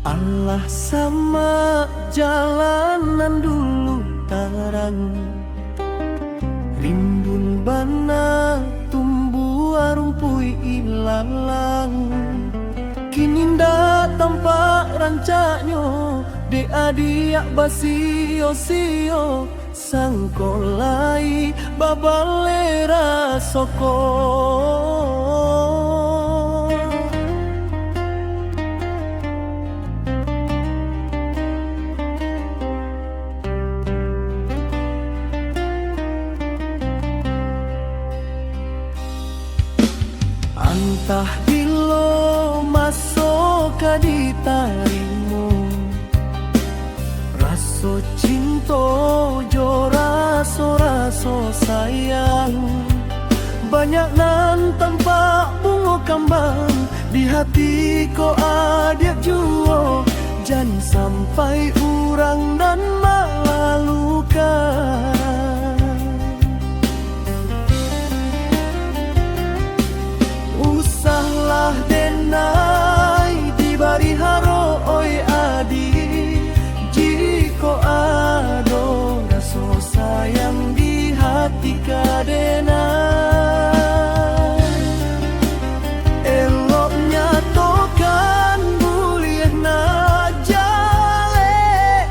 Allah sama jalanan dulu tarang, rimbun bana tumbuh rumpui ilalang. Kini ndak tampak rancaknya de adiak basio-sio sangkolai babalera soko. Antah dilo masuk ke ditarimu, raso cinta jo raso sayang. Banyak nan tampak bunga kambang, di hati ko ada juo. Jangan sampai urang dan melalukan. Usahlah denai di bari haro oi adi, jiko ado raso sayang di hati kadenai. Eloknya tokan buliah na jale,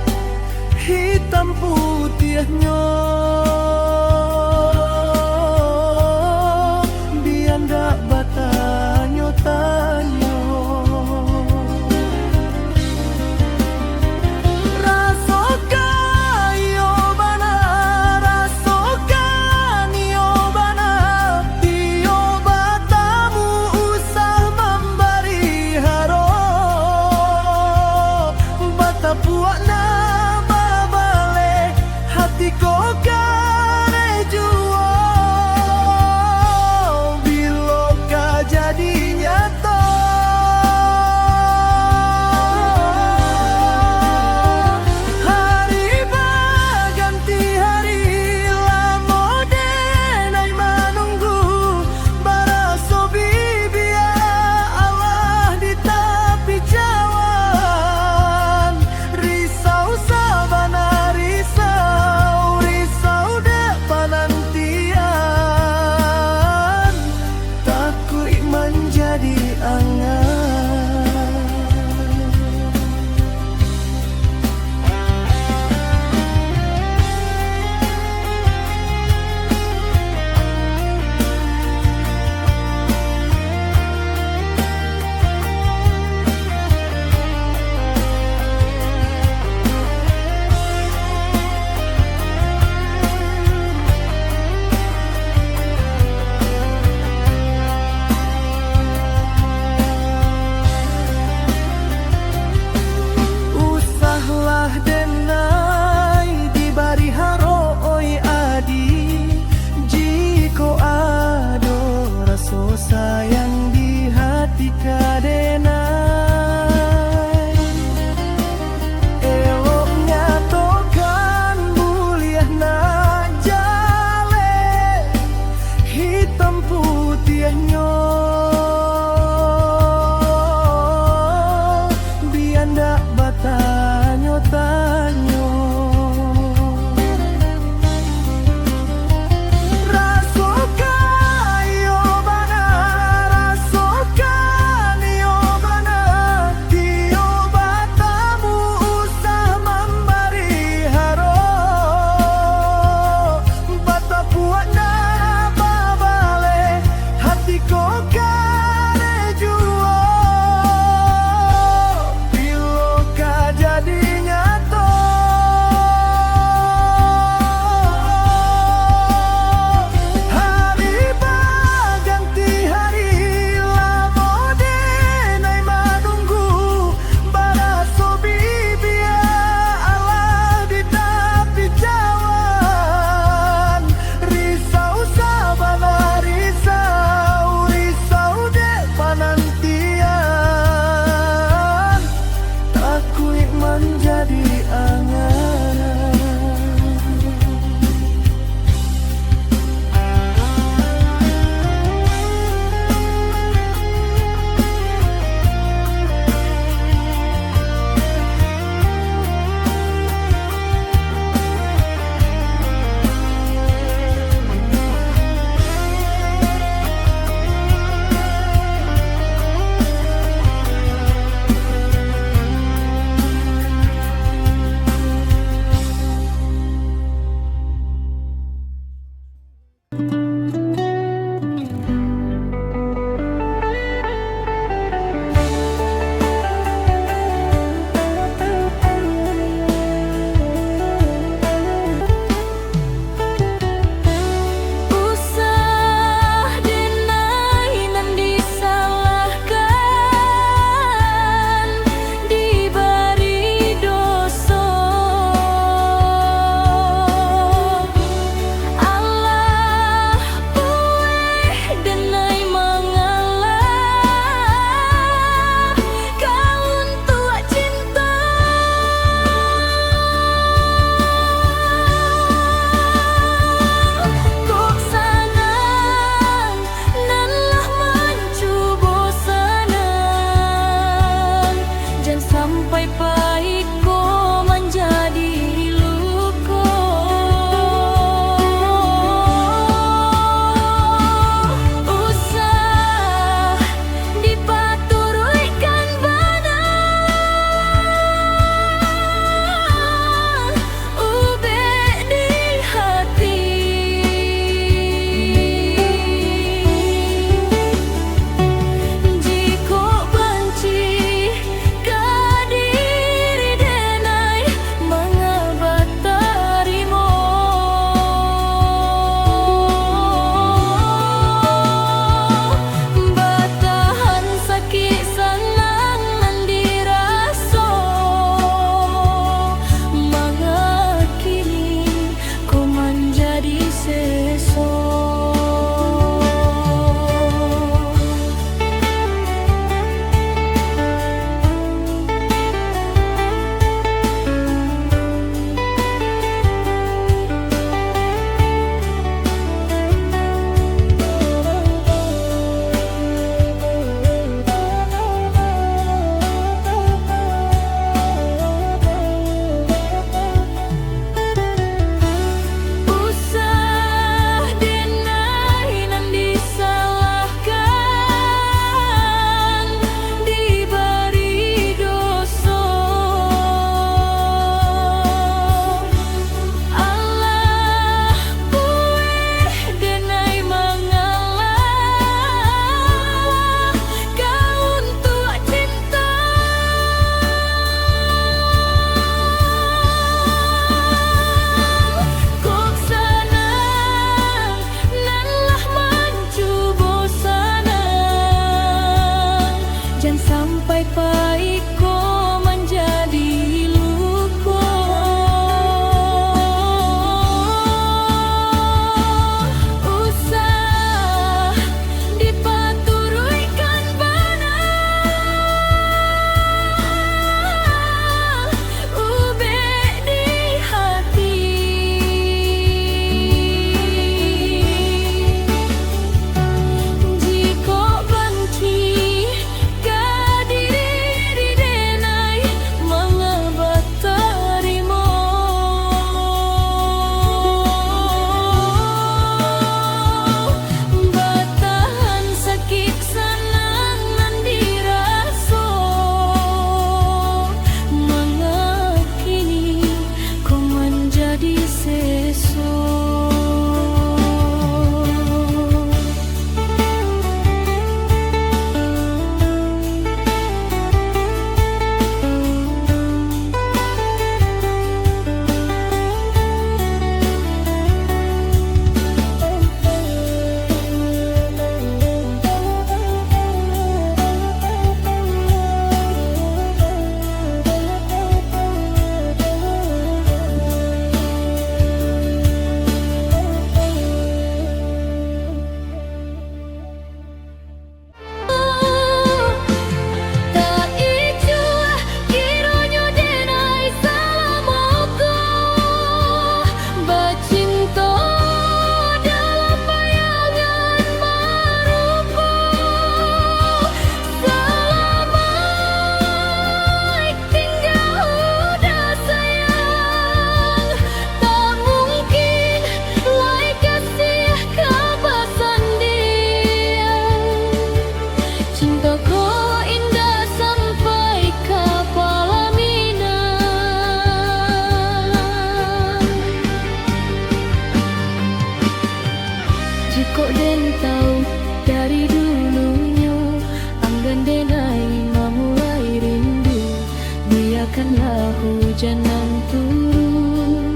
biarkanlah hujan nan turun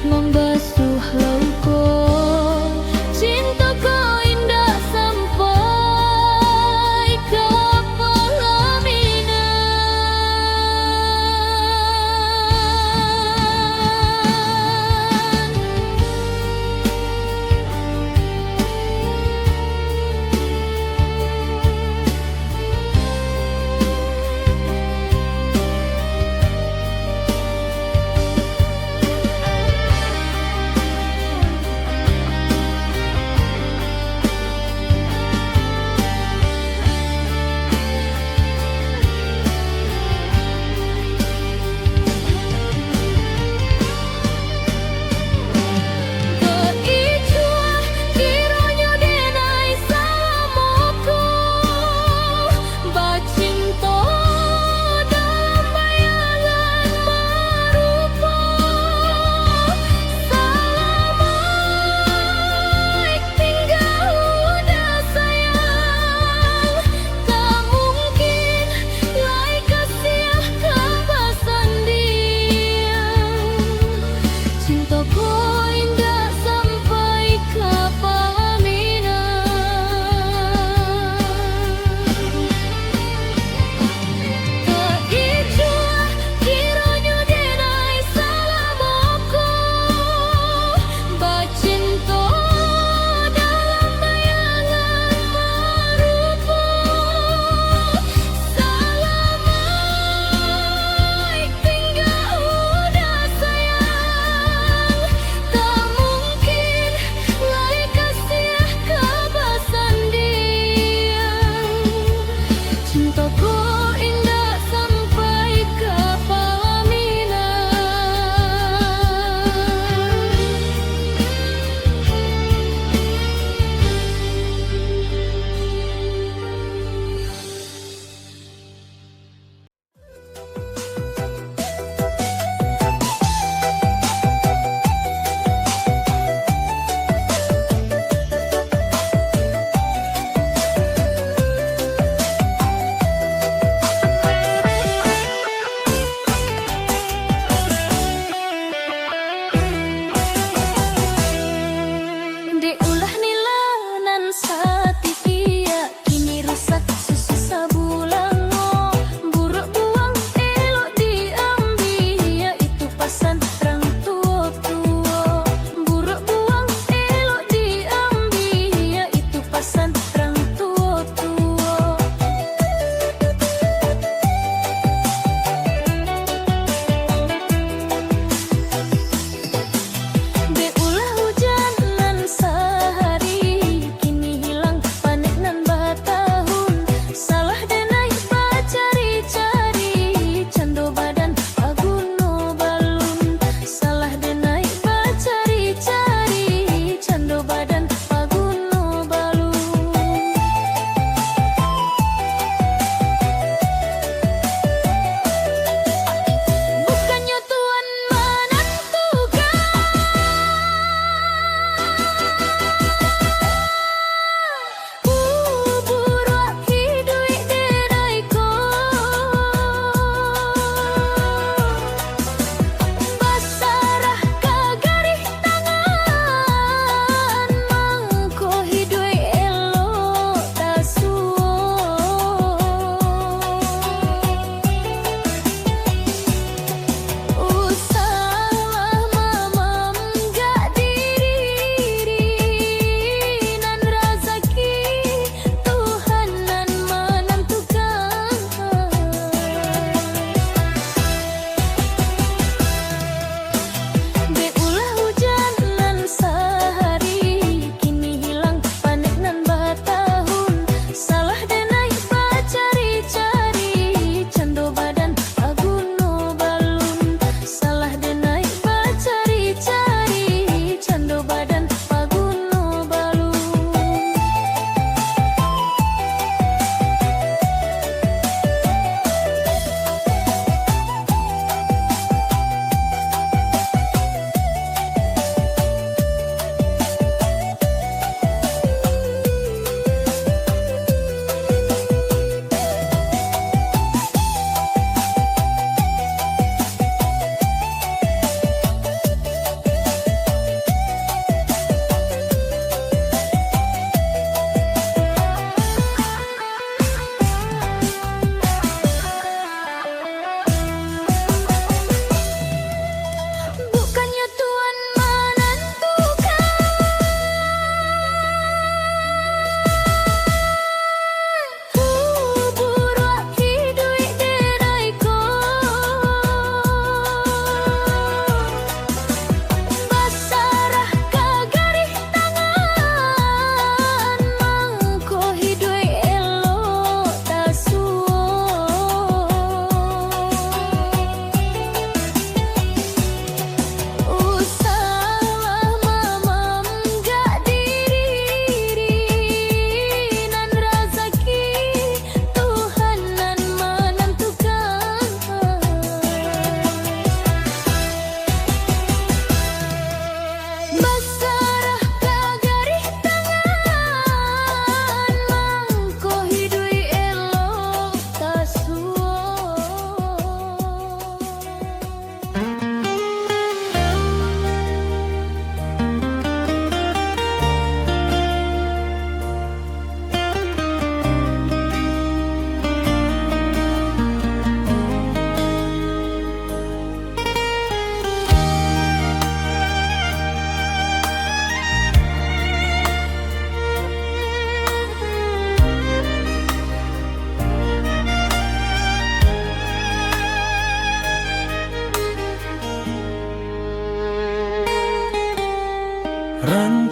membasuh lauko. Cintaku indah sampai ke pelaminan.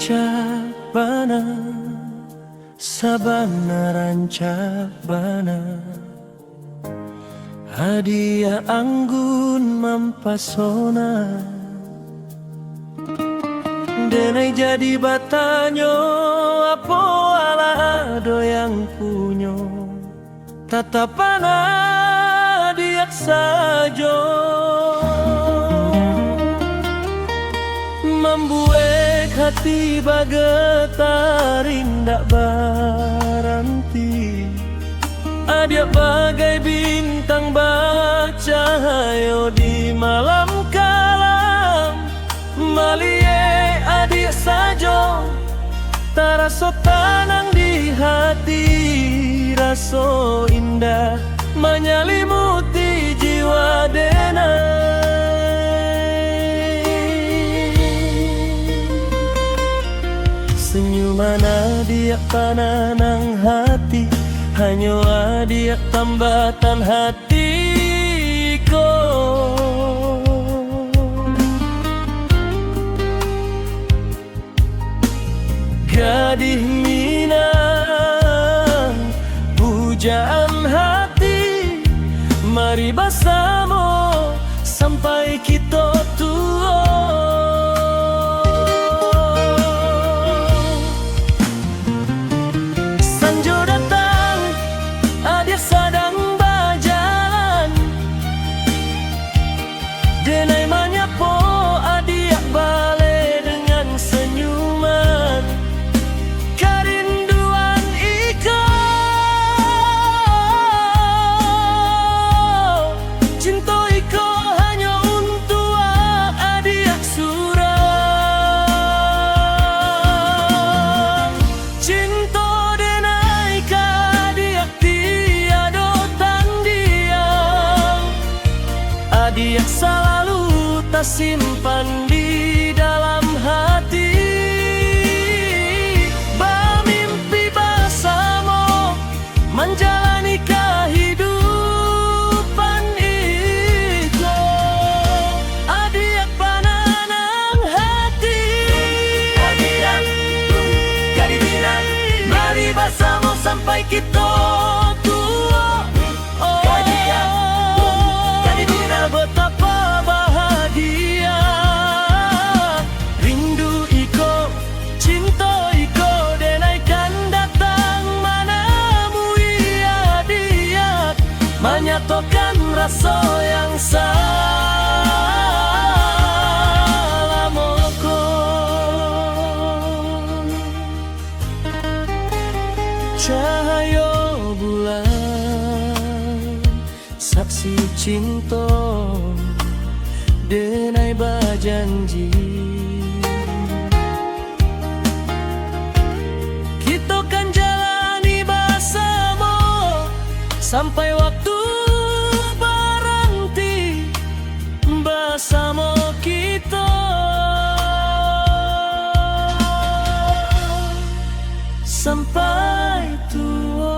rancak bana, sabana rancak bana, hadiah anggun mampasona. Denai jadi batanyo, apo ala ado yang punyo, tatapana diak sajo. Membuat hati bagetar indak baranti, adia bagai bintang bercahaya di malam kalam. Malie adik sajo, taraso tanang di hati, raso indah menyelimuti jiwa denai. Senyuman adik pananang hati, hanya adik tambatan hatiku. Gadih Minang, pujaan hati, mari bersama sampai kita tua. Sanjo datang, adik sedang berjalan, denai menyapo adik balik dengan senyuman. Dia selalu tersimpan di dalam hati, bermimpi bersama menjalani kehidupan itu. Adik pananang hati, Gadih Minang, mari bersama sampai kita tua. Betapa bahagia, rindu iko, cinta iko, denai kan datang menemui adik, menyatukan rasa yang salamoko. Cahaya bulan, saksi cinta, denai berjanji, kita kan jalani bersama sampai waktu berhenti bersama kita. Sampai tua.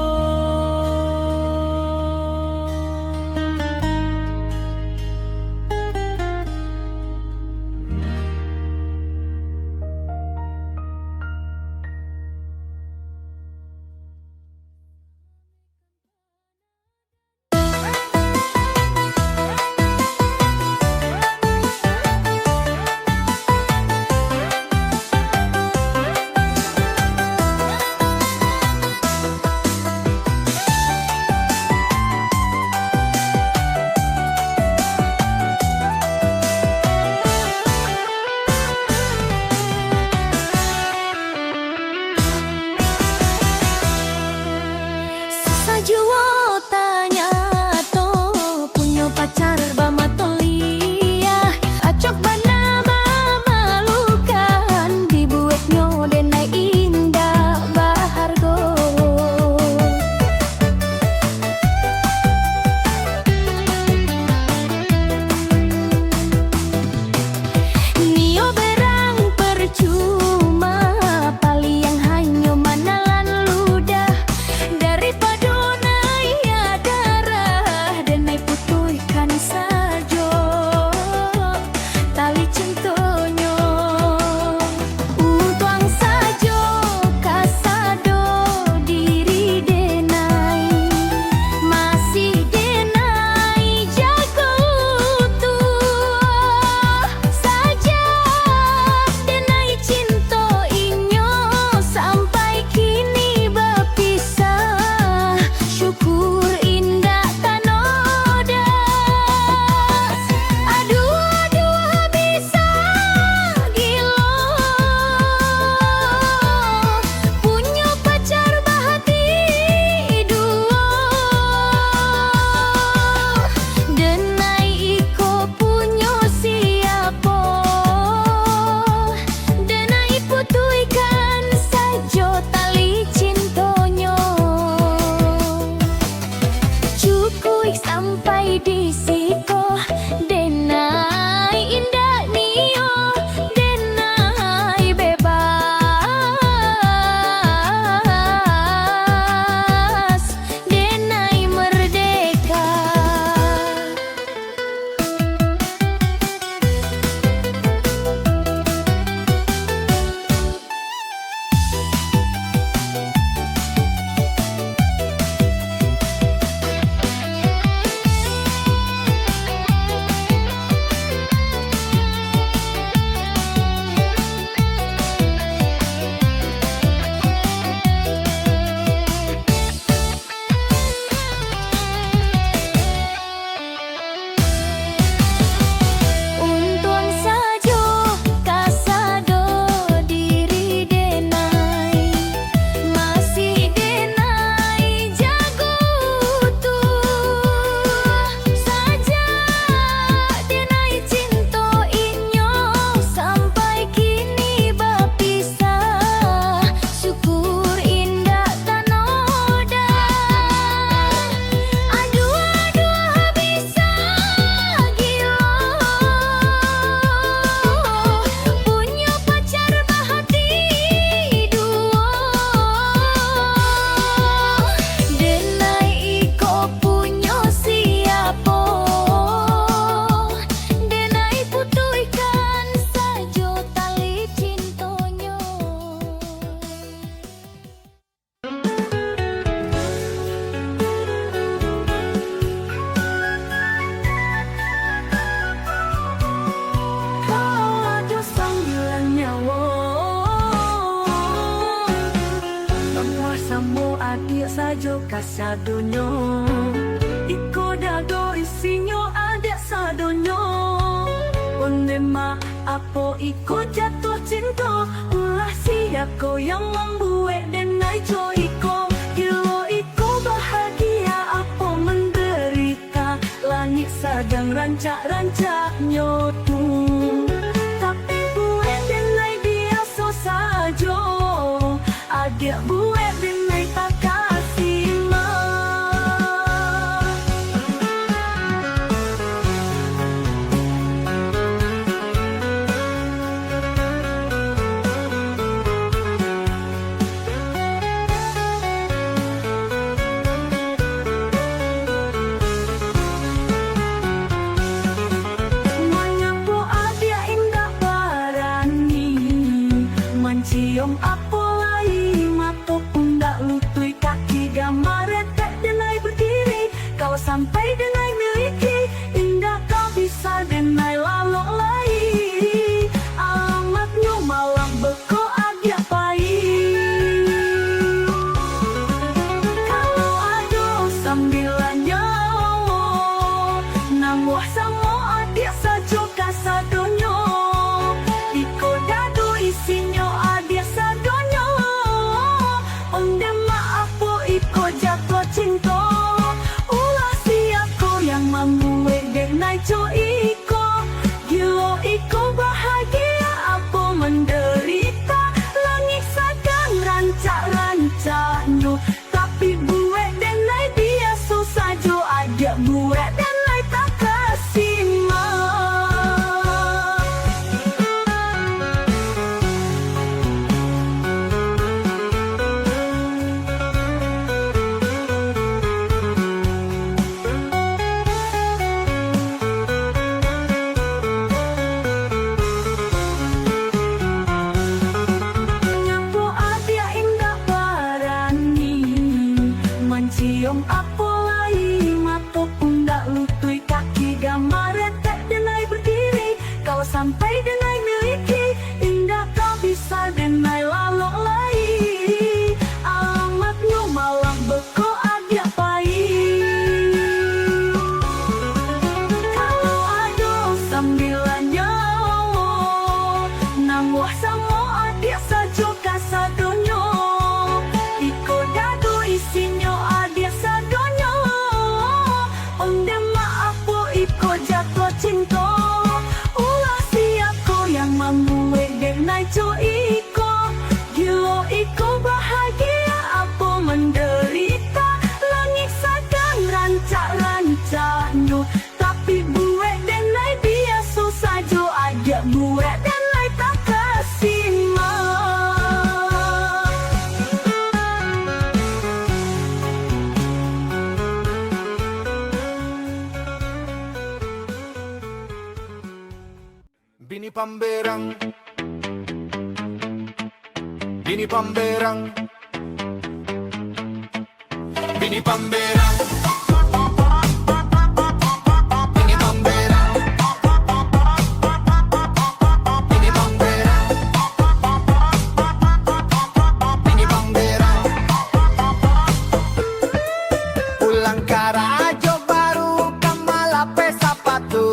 sadonyo. Iko dado isinyo adik sadonyo. Onde ma apo iko jatuh cinta. Ulah siako yang membuat denai jo iko. Ilo iko bahagia apo menderita. Langit sedang rancak-rancak nyotu. Tapi buat denai dia so sajo. Adik buat denai tak kasih mah. Menyapu adik indah barani. Mencium apo lai mato pundak lutui kaki gambar retek denai berdiri. Kau sampai denai miliki. Indah kau bisa denai lalok lai. Alamatnya malam beko agak pahit. Kalau ada sambilan nyawa. Namuh sama adik sajo kasadonyo. Iko dado isinyo adik sadonyo. Onde maapo iko jatuh cinta. Ulah siako yang membuat denai jo iko. Gilo iko bahagia apo menderita. Langit sedang rancak-rancak nu. Tapi buat denai dia susah jo adik buat denai tak kasih mah. Menyapu adik indah barani. Mencium apo lai mato pundak lutui kaki gambar retek denai berdiri. Kau sampai denai miliki. Indah kau bisa denai lalok lai. Alamatnya malam beko agak pahit. Kalau ada sambilan nyawa. Namuh sama adik sajo kasadonyo. Iko dado isinyo adik sadonyo. Onde maapo iko jatuh cinta. Ulah siako yang membuat denai jo iko. Gilo iko bahagia apo menderita. Langit sedang rancak-rancak nu. Tapi buat denai dia susah jo agak buat denai tak kasih mah. Bini Pamberang, Bini Pamberang, Bini Pamberang, Bini Pamberang, Bini Pamberang, Bini Pamberang. Pulang karajo baru kamalape sapatu.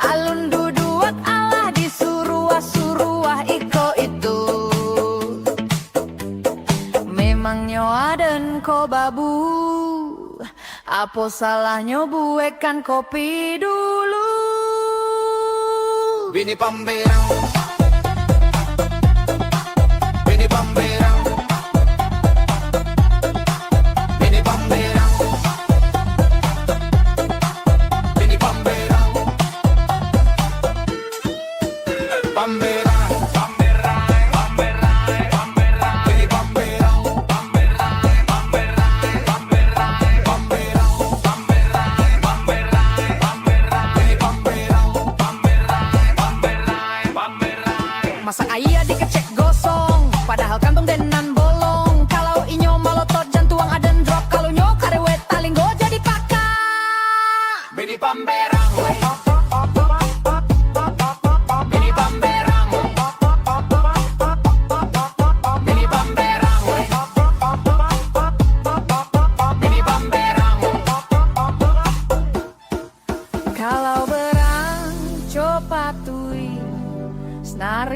Alun duduak Allah disuruah-suruah iko itu. Memangnya aden ko babu. Apa salahnya buekan kopi dulu. Bini Pamberang, Bini Pamberang, Bini Pamberang, Bini Pamberang, Pamberang, Pamberang, Pamberang, Pamberang, Bini Pamberang, Pamberang, Pamberang, Pamberang, Pamberang, Pamberang, Pamberang, Pamberang, Bini Pamberang, Pamberang, Pamberang, Pamberang.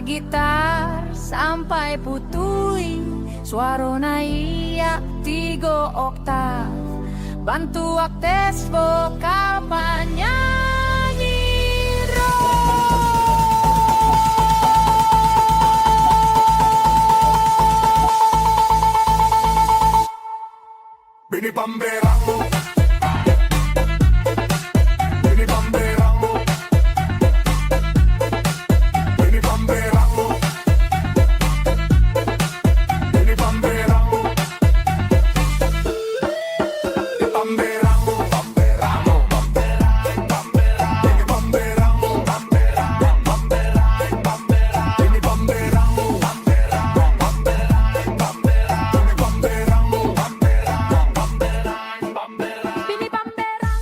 Gitar sampai putui suarona iya 3 oktav. Bantu aktes vokal penyanyi Bini Pamberang, Bini Pamberang, Bini Pamberang, Bini Pamberang, Bini Pamberang, Pamberang, Pamberang, Pamberang, Bini Pamberang, Pamberang, Pamberang, Pamberang, Bini Pamberang, Pamberang, Pamberang, Pamberang, Bini Pamberang, Pamberang. Bini Pamberang.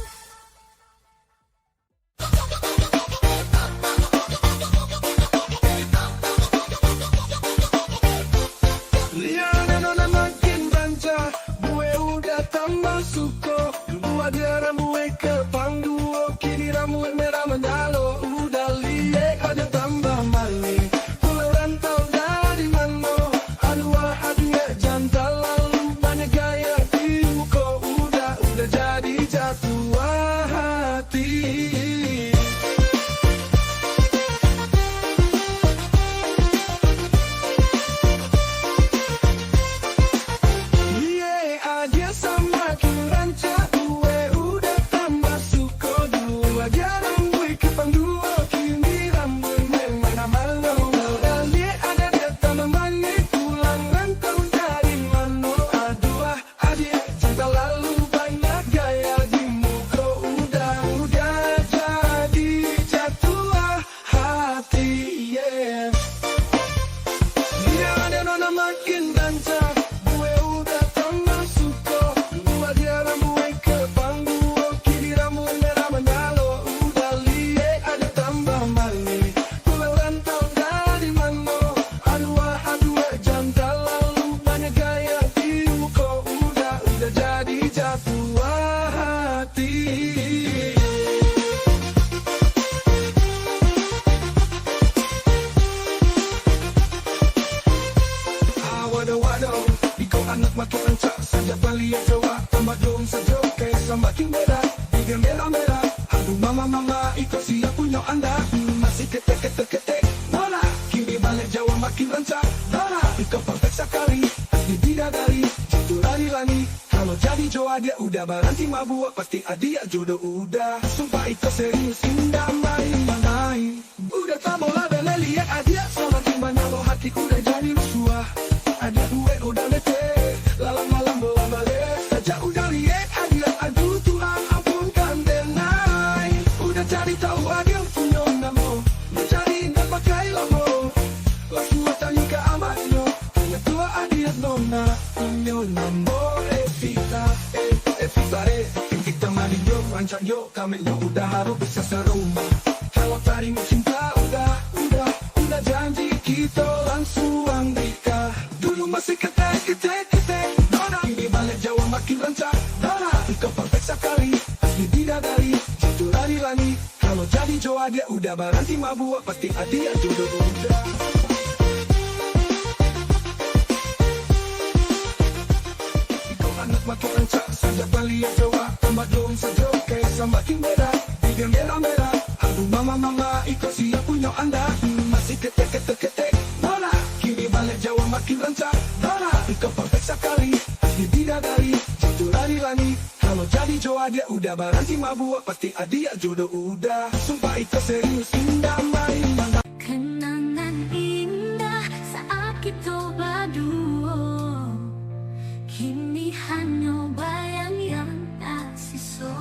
Liana nona makin banca, gue udah tambah suko. Dulu ada rambut ke pangduo, kini rambut merah menyalo. Udah liek ada tambah maling. Pulau rantau dari mana? Aduh aduh jantan lalu banyak gaya di muka. Udah jadi jatuh hati. Dia semakin rancak, gue udah tambah suko. Dulu aja rambut ke pangduo, kini rambut memang malu. Udah liat ada dia tambah manis, pulang rantau dari mana? Aduh adik jangan lalu banyak gaya di muka. Udah jadi jatuh hati, yeah. Dia ada nona makin rancak, gue udah tambah suko. Dulu dia rambut ke pangduo, kini rambut merah menyalo. Udah liat ada tambah manis, pulau rantau dari mana? Aduh jantan lalu banyak gaya di muka. Udah jadi jatuh hati. Waduh, ikut anak makin rancak, saja balik Jawa, tambah dong saja, kayak makin merah, bibir merah-merah. Aduh mama, ikut siap punya anda, masih ketek, nona, kini balik Jawa makin rancak, nona, ikut perfect sekali, asli bidadari, jitu lari-lari. Kalau jadi Jawa dia udah berhenti mabuk, pasti adia jodoh udah. Sumpah ikut serius, indah main. Udah tak mau label lihat adia, semakin banyak lo hati udah jadi rusuh. Ada gue udah lete, malam belum balik. Saja udah liat hadiah, aduh Tuhan ampunkan denai. Udah cari tahu ada punya nama, mencari dan pakai lamo. Langsung tanya ke amatnya, punya tua hadiah nona. Punya nama Evita re. Kita mandi yo, rancang yo, kami yo udah harus bisa serumah. Kalau tadi cinta udah janji kita langsung nikah. Dulu masih ketek, nona. Kini balik Jawa makin rancak, nona. Ikut perfect sekali, asli bidadari, jitu lari-lari. Kalau jadi Jawa dia udah berhenti mabuk, pasti adia jodoh udah. Ikut anak makin rancak, saja balik Jawa, tambah dong saja, kayak makin merah, bibir merah-merah. Aduh mama, ikut siap punya anda, masih ketek, nona. Kini balik Jawa makin rancak, nona. Ikut perfect sekali, asli bidadari, jitu lari-lari. Kalau jadi Jawa dia udah berhenti mabuk, pasti adia jodoh udah. Sumpah ikut serius, indah main. Kenangan indah saat kita berdua, kini hanya bayang yang tak sisa.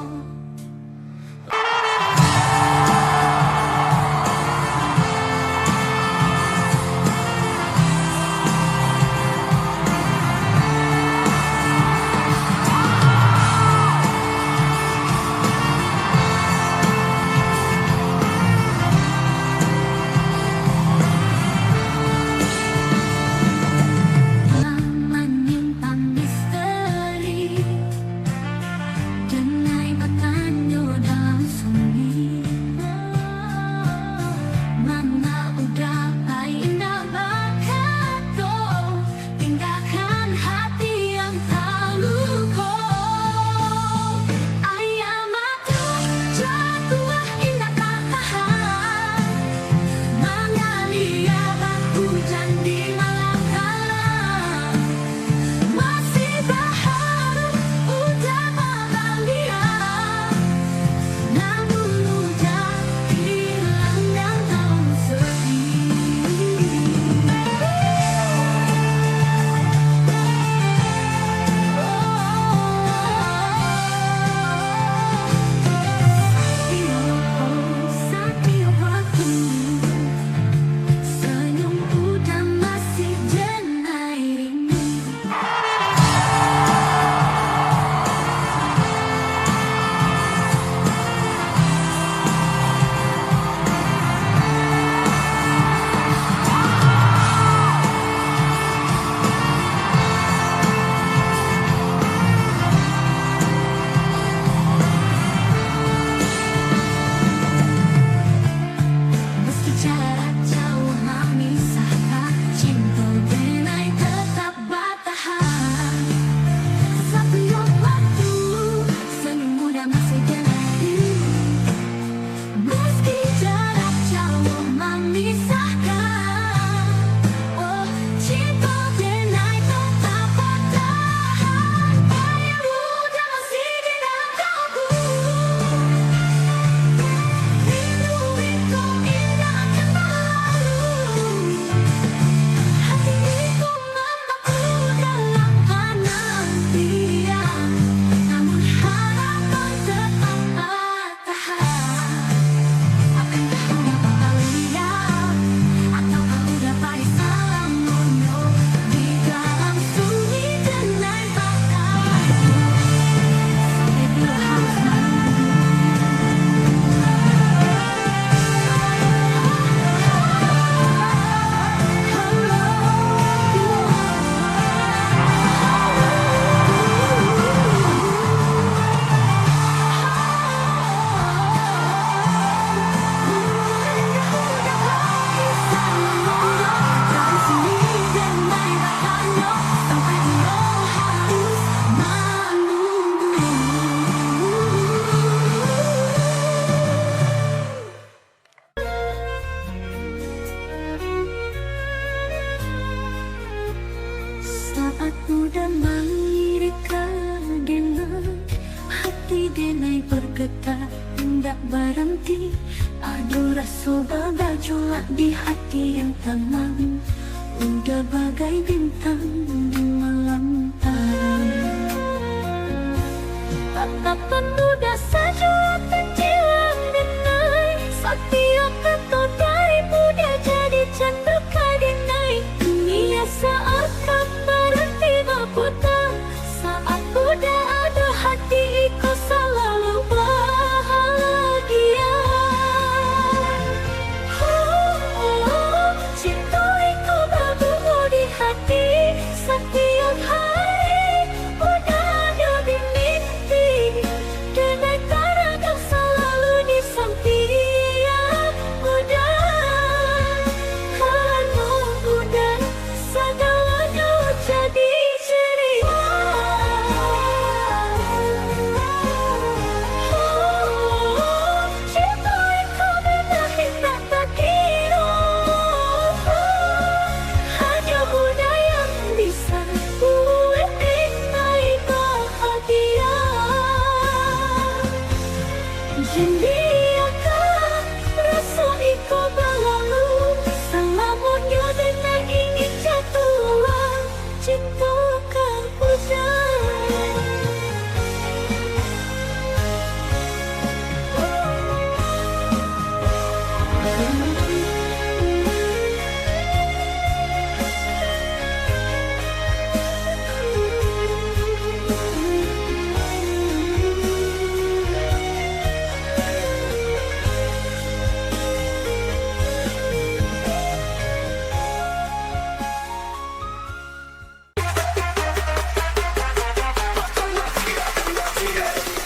denai bergetar hendak berhenti. Adu rasa bergejolak di hati yang tenang, udah bagai bintang di malam tarang. Tatapan muda saja penjilang denai, setiap kata darimu dia jadi candaka denai. Dunia seakan berhenti berputar saat udah ada hati kau selalu bahagia. Cinta kau berbunga di hati setiap hari, udah ada di mimpi. Denai karena selalu di samping, udah kamu udah segalanya jadi ceria. Cinta kau benar hendak tak kira, hanya muda yang bisa buat denai bahagia. Jadiakah rasa iko berlalu, selamanya denai ingin jatuh cinta kau hujan.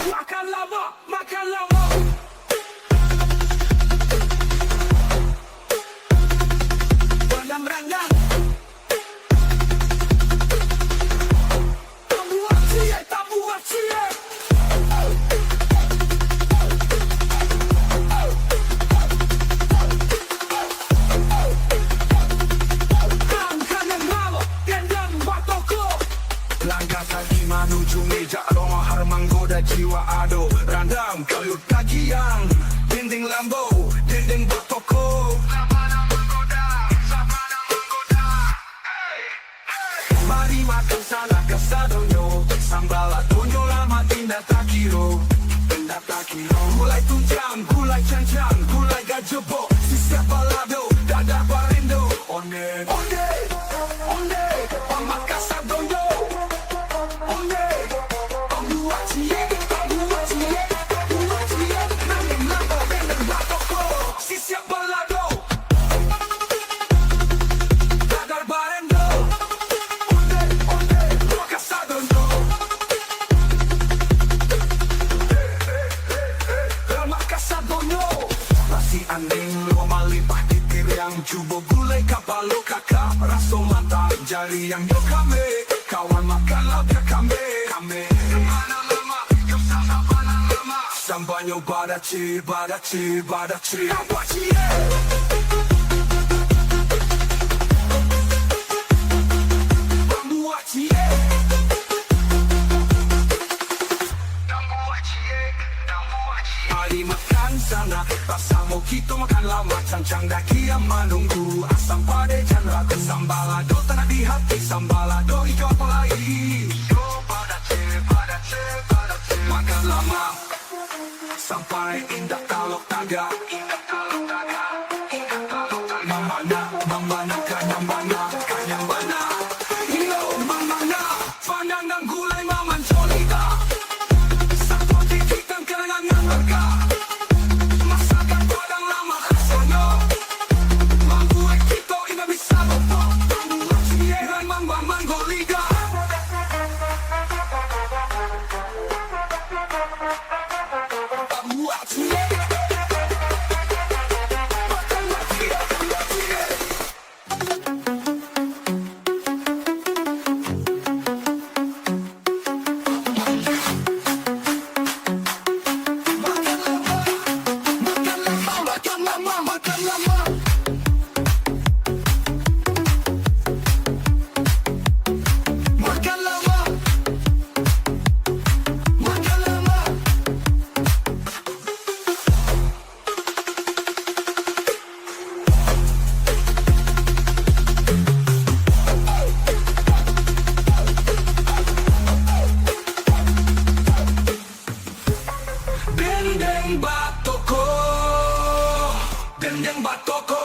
Makan lama, makan lama. Rendang-rendang. Tak buat cie. Kanan malu, gendang batoko. Langkah kaki menuju meja aroma harum menggoda jiwa ado. Randang kalut kaki yang dinding lambo, dinding batoko. Mari makan sana kasadonyo, sambal atonyo lama tindak tak kiro. Tindak tak kiro. Gulai tunjang, gulai cancang, gulai gajebo. Sisa balado, dada barindo. Onde, onde, onde, pamak kasadonyo. Onde, pembuat cie, pembuat cie, pembuat cie. Nanging lambo, bendeng batoko. Sisa balado, dada barindo. Onde, onde, gua kasadonyo. Lama kasadonyo. Nasi anding lo malipah titir yang cubo gulai kapalo kakak. Raso mata jari yang yo kame. Kawan makan labia kame. Kame mana lama, yo sana mana lama. Sambanyo badaci, badaci, badaci. Apa cie? Pembuat cie. Mari makan sana, rasa mojito makan lama. Cancang daki yang menunggu, asam pade dan ragu. Sambalado tanah di hati, sambalado hijau apa lagi? Makan lama sampai indah kalau taga. Mamana, mamana, kanyang mana, kanyang mana. Yo, mamana, pandang dan gulai maman solida. Satu titik dan kenangan mereka. Masakan padang lama khasnya. Membuat kita ini bisa betul. Membuat sieran mamban goliga. Membuat sieran. Dendeng Batoko, Dendeng Batoko.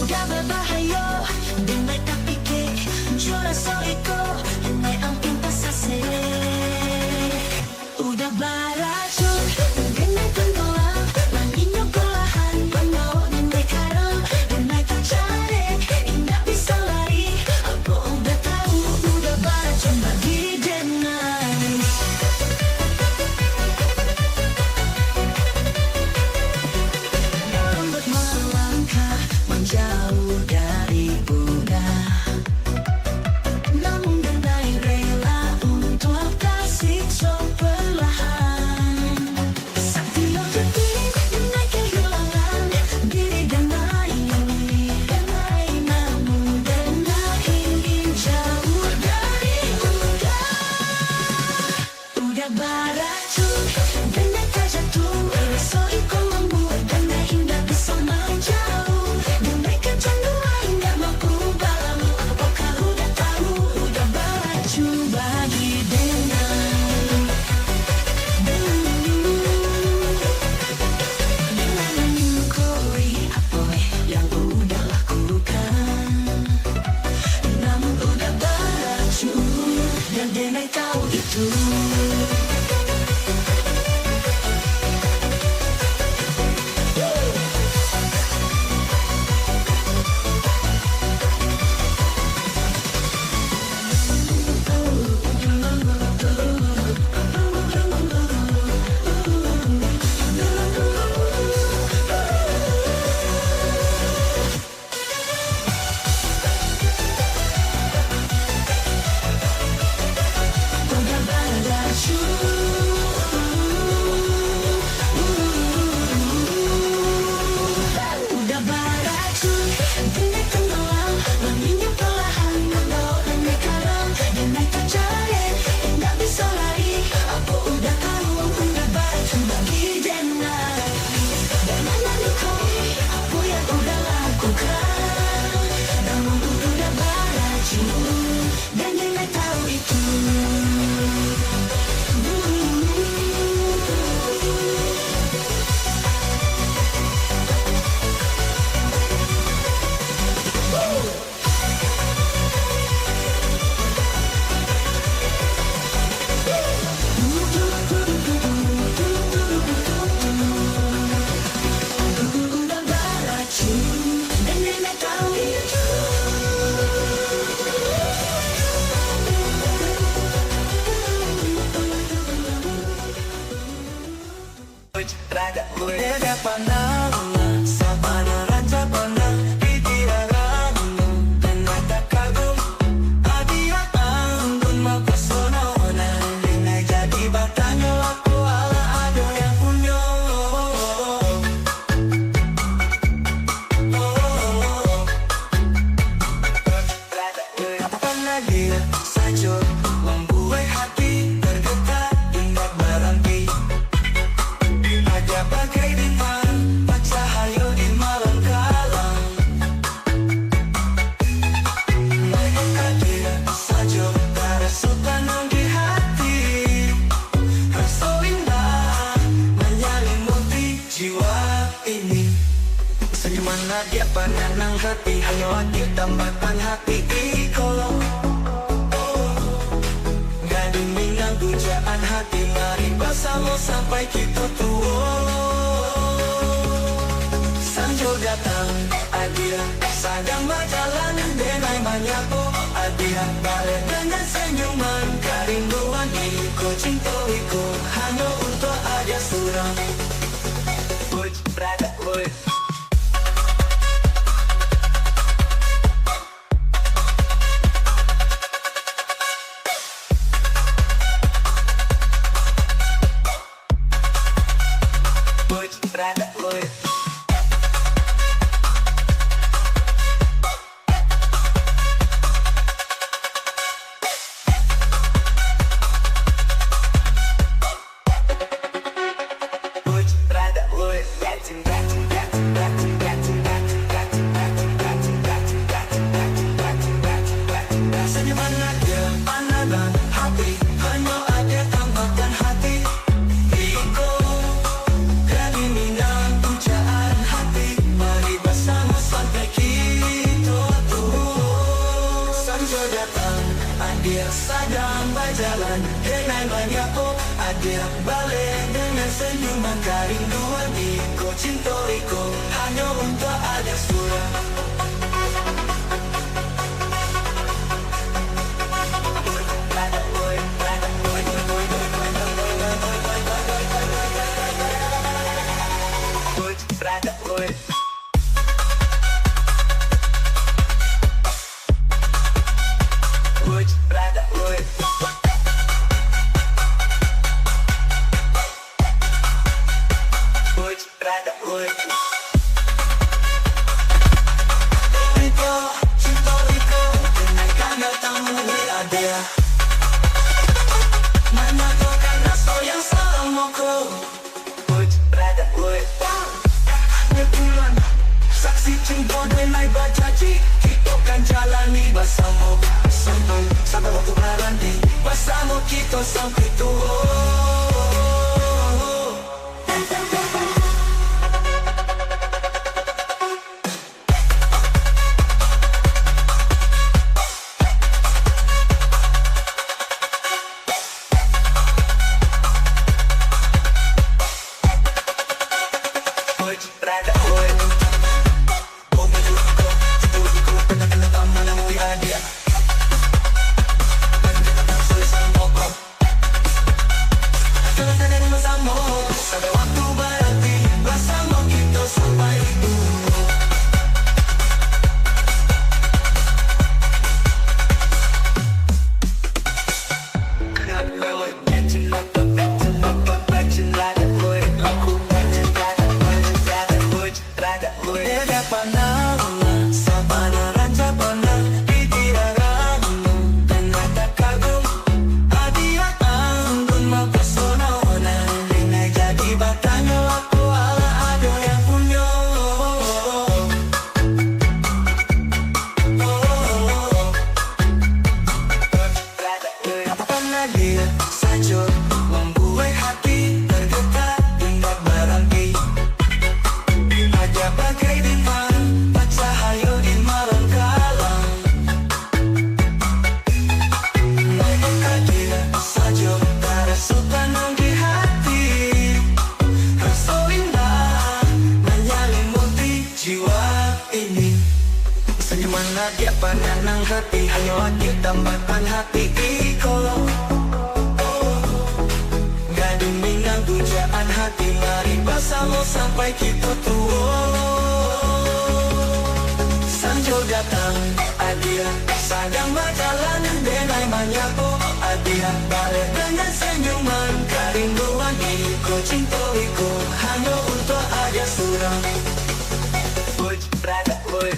Udah berbahaya, denai tak fikir juara soiko, denai ampun pasase. Udah beracun, denai tenggelam, manginyo kolahan, pengawa denai karang, denai tak cari, indah bisa lari. Aku udah tahu, udah beracun bagi denai. Untuk melangkah menjauh dari Buddha, namun denai rela untuk kasih perlahan. Sakti yang penting denai kehilangan diri denai, namun denai ingin jauh dari Buddha. Udah beracun, denai tak jatuh, soiko membuat denai hingga bisa menjauh. Denai kecanduan nggak mampu balamu, apakah udah tahu, udah beracun bagi denai. Denai menyukuri apa yang udah lakukan, namun udah beracun dan denai tahu itu. Udah beracun, denai tenggelam, menginjak perlahan, membawa denai karang, denai tak cari, nggak bisa lari. Aku udah tahu, udah beracun bagi denai. Denai menyukuri apa yang udah lakukan, namun udah beracun dan denai tahu itu. Udah beracun dan denai tahu itu. Rada udah pandang, sabana raja pandang, ditirarang, denai tak kagum, adia anggun mapesona ona, denai jadi batanya aku ala ada yang punya. Rada apa lagi saja membuat hati tergetar, ingat berhenti. Ada bagai bintang, bercahaya di malam kalam. Mereka tidak saja terasa tenang di hati. Rasa indah menyelimuti jiwa ini. Senyuman dia penenang hati, hanya hati tambahkan hati kolong. Gading minang pujaan hati, mari bersama sampai kita tua. Sanjo datang, adia sedang berjalan, denai menyapu, adia balik dengan senyuman. Kerinduan iko, cinta iko, hanya untuk adia surang. Puj, brada, puj. Rada, boy. Rada, boy. Senyuman ada pandangan hati, hanya ada tambahkan hati. Iko jadi minang pujaan hati. Mari bersama sampai kita tua. Sanjo datang, adik sedang berjalan dengan banyak adik balik dengan senyuman kerinduan. Iko cinta Iko hanya untuk ada surah. Saksi cinta dengan berjanji, kita kan jalani bersama. Sampai waktu berhenti, bersama kita sampai tua. Sampai waktu berhenti, bersama kita sampai tua. Dia saja membuat hati tergetar hingga berhenti. Ada bagai bintang bercahaya di malam kalam. Maka dia saja terasa tenang di hati. Rasa indah menyelimuti jiwa ini. Senyuman dia pandang hati, hanya dia tambahkan hati Iko. Pujaan hati, mari bersama sampai kita tua. Sanjo datang, adia sedang berjalan dengan banyak adia balik dengan senyuman kerinduan. Iko cinta Iko hanya untuk ada surang. Uj, rada, uj.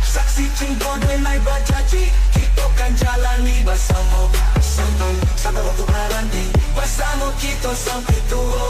Saksi cinta dengan berjanji, kita kan jalani bersama. Sampai waktu berhenti, bersama kita sampai tua.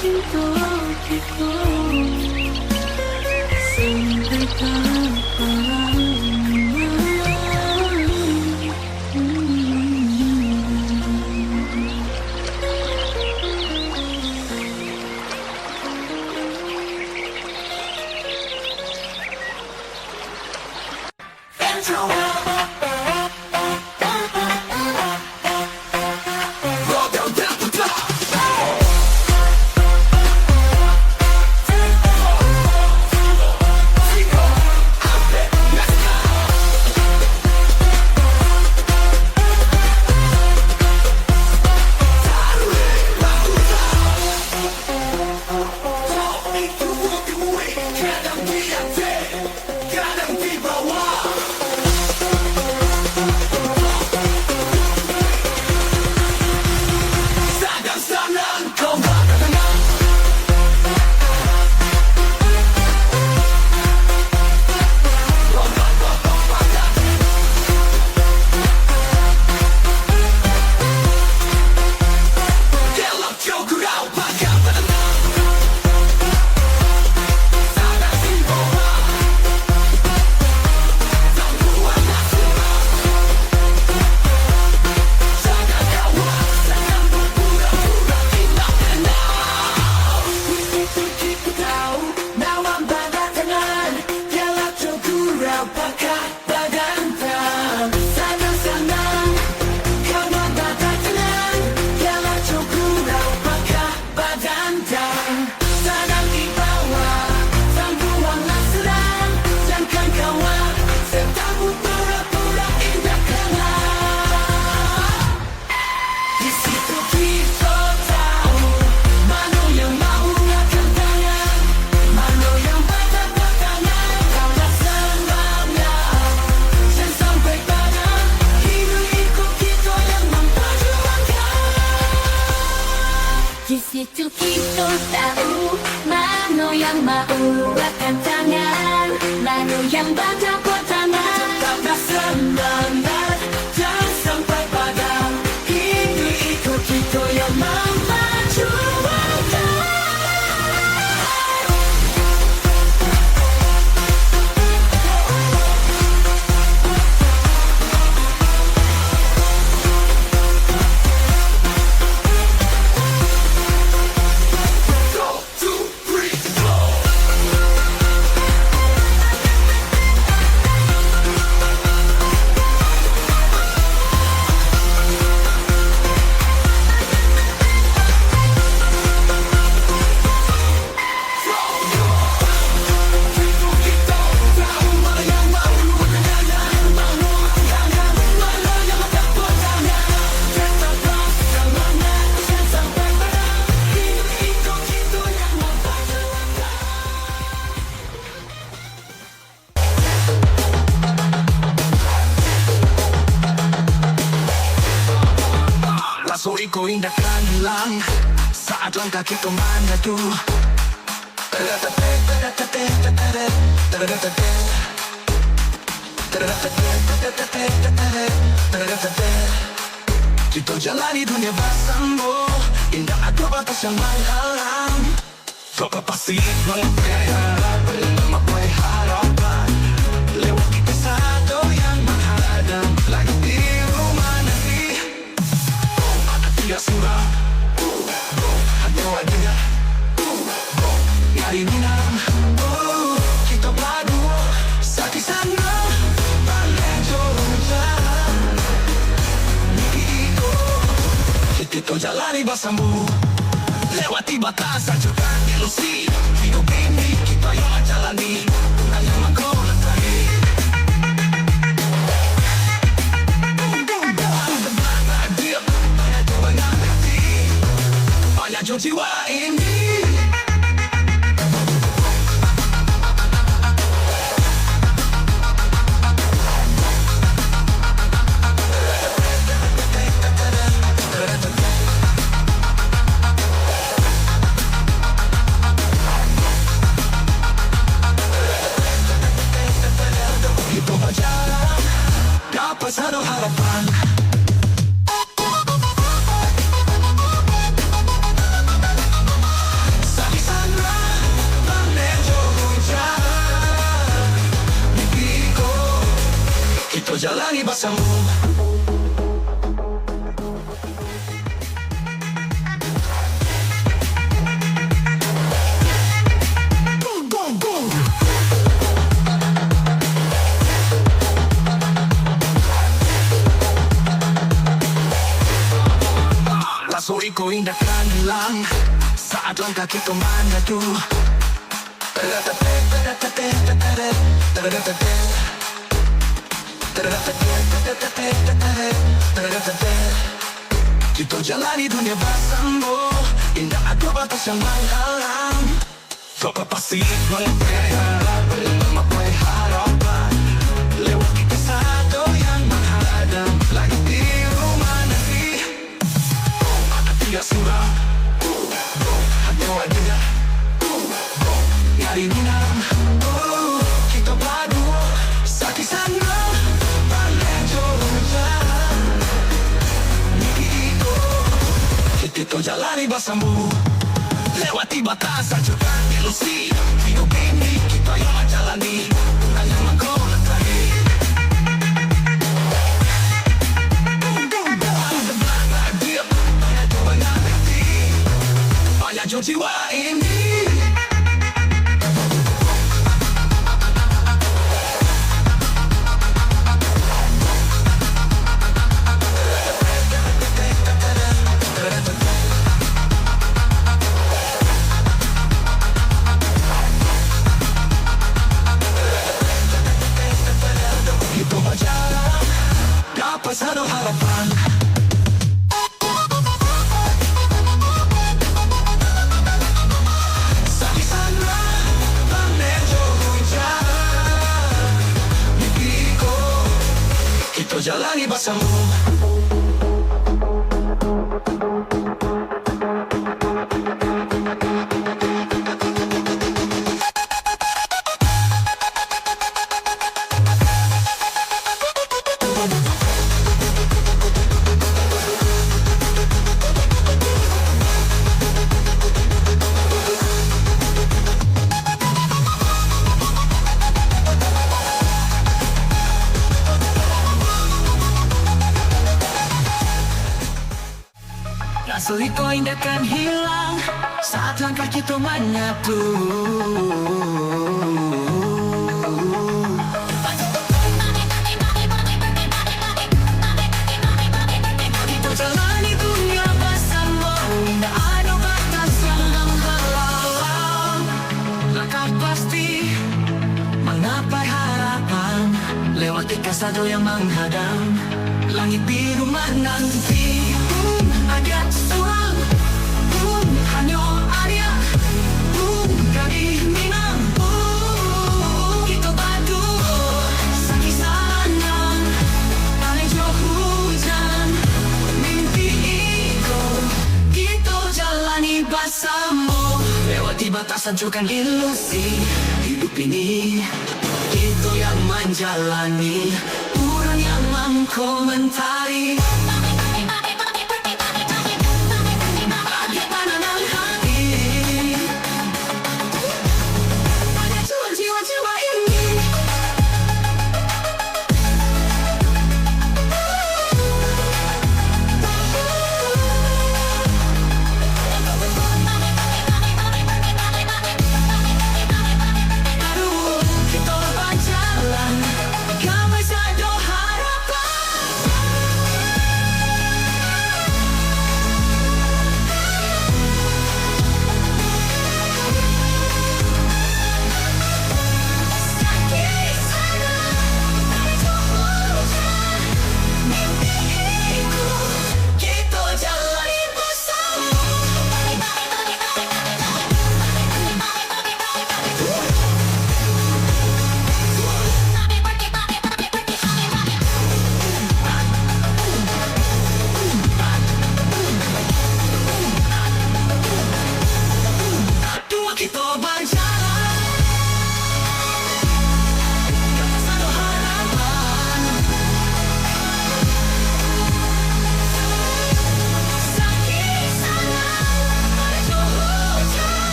cinta kita sampai kapan. Di situ kita tahu mana yang mau akan tangan, mana yang baca tangan. Tetaplah semangat dan sampai padam. Ini ikut kita yang memajukan. Lasso iko indahkan lang saat langkah kita maju. Kita jalani dunia bersama, indah ada batas yang menghalang. Kau pasti menggapai harapan lewat kita satu yang menghadap lagi di rumah nanti. Tidak surah, hanya wajah, nyari minang. Kita berdua saat di sana, balik jalan. Kita jalani bersama, lewati batas ajukan ilusi. Hidup ini kita yang jalani, hanya mengkau lantari. Banyak jiwa ini. Kita berjalan, dapat satu harapan. Resiko indah kan hilang saat langkah kita mengadu. Kita jalani dunia bersama, indah ada batas yang menghalang. Tak pasti memakai harapan, lewat kita satu yang menghadang. Langit biru nanti, tidak suram, hanya wajah nyari minam. Kita berdua sakit sana, balik jauh. Kita jalani bersama, lewati batasan juga ilusi. Hidup ini kita yang menjalani, hanya engkau lagi. Banyak jiwa ini. Dapat satu harapan. Sakit sana, menuju hujan. Mimpiku, kita jalani bersama. Resiko indah kan hilang saat langkah kita menyatu. Kita jalani dunia bersama, tak ada batas yang menghalang. Langkah pasti menggapai harapan, lewati kasado yang menghadang. Langit biru menanti, ada seorang hanya Arya dari Minang. Kita batu sakit sana, balik jauh hujan. Mimpi itu kita jalani bersama, lewati batasan bukan ilusi. Hidup ini itu yang menjalani, orang yang mengkomentari.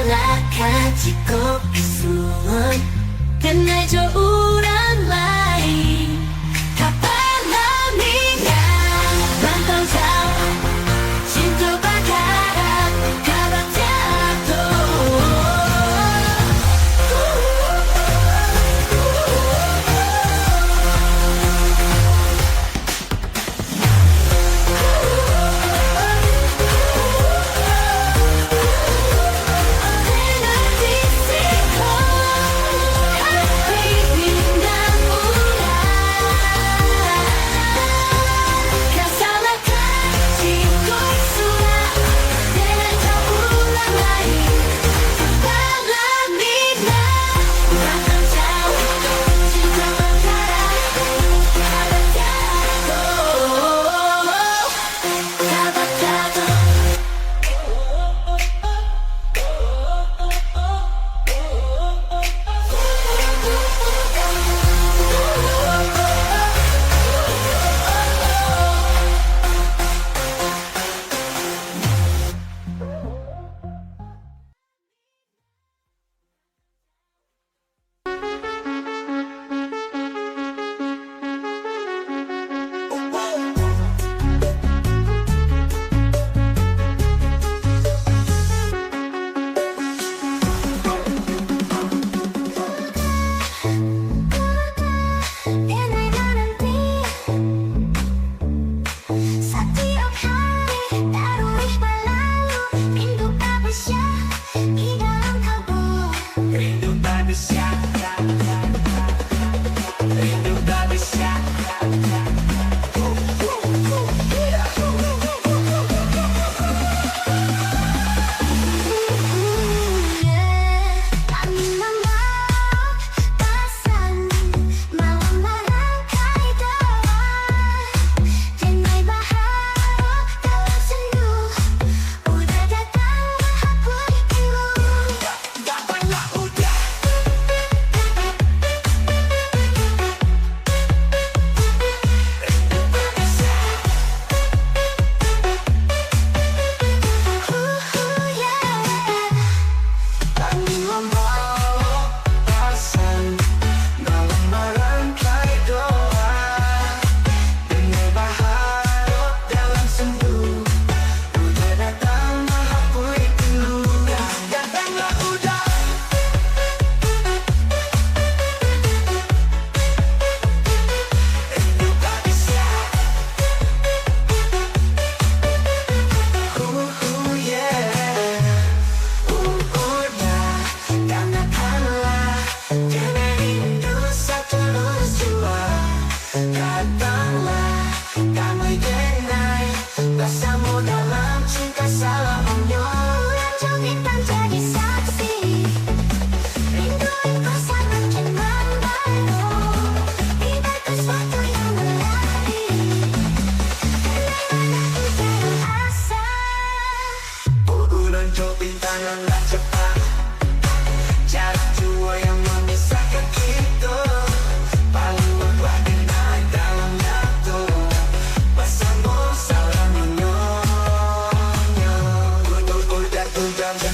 가지고 있으면 끝날 좋으란 말이 다 바람이야 만동자 진도 바다라 가봤자도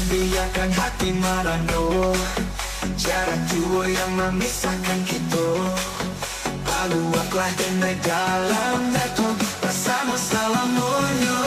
biarkan hati meranu jarak jua yang memisahkan kita. Paluaklah denai dalam datu bersama selamanya.